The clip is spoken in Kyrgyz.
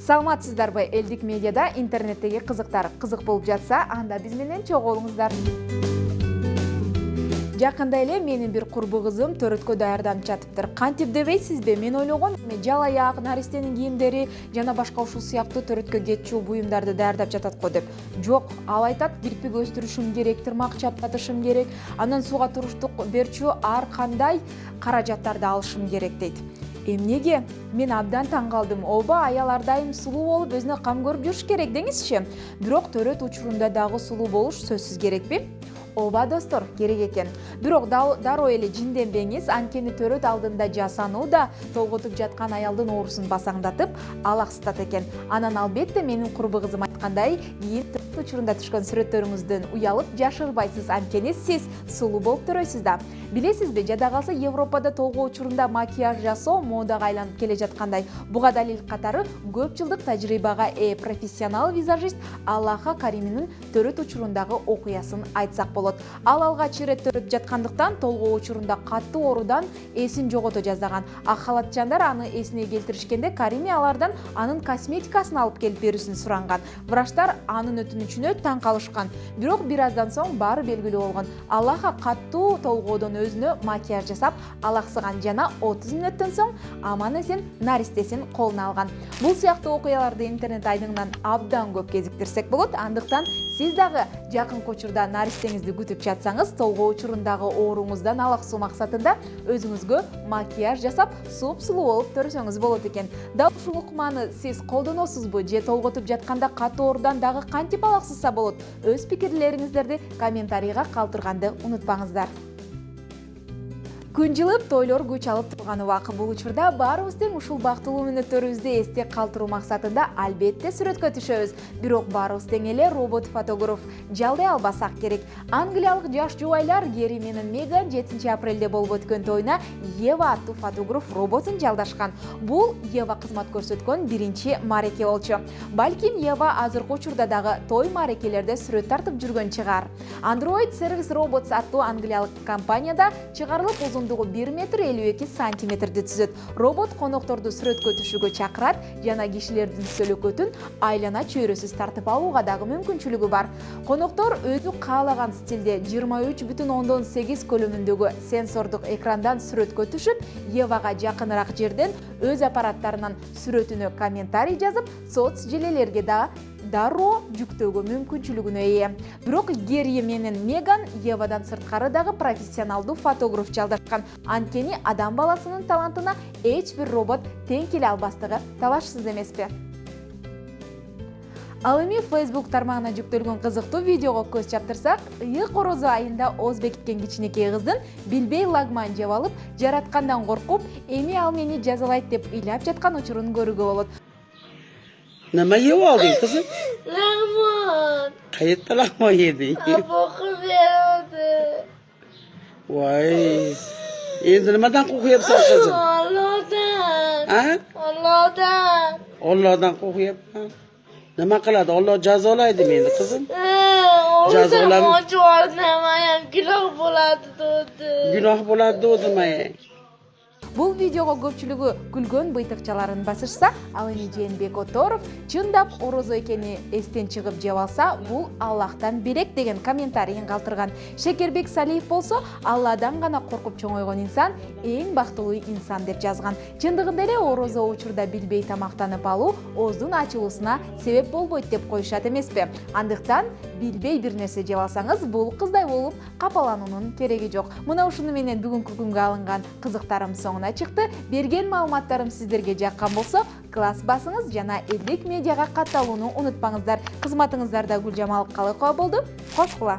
Саламатсыздарбы? Элдик медиада интернеттеги кызыктар кызык болуп жатса, анда биз менен чогулуңуздар. Жакында эле менин бир курбу кызым төрөткө даярданып жатыптыр. Кантип дебейсизби? Мен ойлогом, жал аяк, наристенин кийимдери жана башка ушул сыяктуу төрөткө кетчү буюмдарды даярдап жатат го деп. Жок, ал айтат, кирпик өстүрүшүм керек, тырмак чапкатышым керек, андан сууга туруштук берчү ар кандай каражаттарды алышым керек дейт. Эмнеге? Мен абдан таң калдым. Оба, аял ар дайым сулуу болуп өзүнө кам көрүп жүрүш керек деңизчи. Бирок төрөт учурунда дагы сулуу болуш сөзсүз керекпи? Оба достор, керек экен. Бирок дароо эле жинденбеңиз, анткени төрөт алдында жасануу да толготуп жаткан аялдын оорусун басаңдатып, алаксытат экен. Анан албетте менин курбу кызым айткандай, кийин төрөт учурунда түшкөн сүрөттөрүңүздөн уялып жашырбайсыз, анткени сиз сулуу болуп төрөйсүз да. Билесизби, жада калса Европада толгоо учурунда макияж жасоо модага айланып келе жаткандай. Буга далил катары көп жылдык тажрыйбага ээ профессионал визажист Аллаха Кариминин төрөт учурундагы окуясын айтсак болот. Ал алгач ирет төрөп жаткандыктан толгоо учурунда катуу оорудан эсин жогото жаздаган. Ак халатчандар аны эсине келтиришкенде Карими алардан анын косметикасын алып келип берүүсүн суранган. Врачтар анын өтүнүчүнө таң калышкан. Бирок бир аздан соң баары белгилүү болгон. Аллаха катуу толгоодон өзүнө макияж жасап, алаксыган жана 30 мүнөттөн соң аман эсен наристесин колуна алган. Бул сыяктуу окуяларды интернет айдыңынан абдан көп кезиктирсек болот. Андыктан сиз дагы жакынкы учурда наристеңизди күтүп жатсаңыз, толгоо учурундагы ооруңуздан алаксуу максатында өзүңүзгө макияж жасап, суп-сулуу болуп төрсөңүз болот экен. Дал ушул ыкманы сиз колдоносузбу же толготуп жатканда катуу оорудан дагы кантип алаксыса болот? Өз пикирлериңиздерди комментарийга калтырганды унутпаңыздар. Күн жылып, тойлор күч алып турган убак. Бул учурда баарыбыз тең ушул бактылуу мүнөттөрүбүздү эсте калтыруу максатында албетте сүрөткө түшөбүз. Бирок баарыбыз тең эле робот-фотограф жалдай албасак керек. Англиялык жаш жубайлар Гери менен Меган 7 апрелде болуп өткөн тойуна Ева аттуу фотограф роботун жалдашкан. Бул Ева кызмат көрсөткөн биринчи мареке болчу. Балким Ева азыркы учурда дагы той марекелерде сүрөт тартып жүргөн чыгар. Android Service Robots аттуу англиялык компанияда чыгарылып узундугу 1 метр 52 сантиметрди түзөт. Робот конокторду сүрөткө түшүүгө чакырат жана кишилердин сөлөкөтүн айлана чөйрөсүз тартып алууга дагы мүмкүнчүлүгү бар. Коноктор өзү каалаган стилде 23,8 көлөмүндөгү сенсордук экрандан сүрөткө түшүп, Евага жакыныраак жерден өз аппараттарынан сүрөтүнө комментарий жазып, соц желелерге да дароо жүктөөгө мүмкүнчүлүгүнө ээ. Бирок Гери менен Меган Евадан сырткары дагы профессионалдуу фотограф жалдашкан. Анткени адам баласынын талантына эч бир робот тең келе албастыгы талашсыз эмеспи? Ал эми Facebook тармагына жүктөлгөн кызыктуу видеого көз чаптырсак, ыйык орозо айында ооз бекиткен кичинекей кыздын билбей лагман жеп алып, жараткандан коркуп, эми ал мени жазалайт деп ыйлап жаткан учурун көрүүгө болот. Nima yeb olding qizim? Lag'mon. Qayerda lag'mon yeding? Aboqib berdi. Voy. Endi nimadan qo'rqyapsan qizim? Allohdan. Ha? Allohdan. Allohdan qo'rqyapman. Nima qiladi? Alloh jazolaydi meni qizim. Jazolam. Ham gunoh bo'ladi dedi. Gunoh bo'ladi demayin. Бул видеого көпчүлүгү күлгөн быйтыкчаларын басышса, ал эми Жээнбек Оторов чындап орозо экени эстен чыгып жеп алса, бул Аллахтан берек деген комментарийин калтырган. Шекербек Салиев болсо, Алладан гана коркуп чоңойгон инсан эң бактылуу инсан деп жазган. Чындыгында эле орозо учурда билбей тамактанып алуу ооздун ачылуусуна себеп болбойт деп коюшат эмеспи? Андыктан билбей бир нерсе жеп алсаңыз, бул кыздай болуп капалануунун кереги жок. Мына ушуну менен бүгүнкү күнгө алынган кызыктарым соңуна чыкты. Берген маалыматтарым сиздерге жаккан болсо, класс басыңыз жана Элдик медиага катталууну унутпаңыздар. Кызматыңыздарда Гүлжамал Калыкова болду. Кош кула.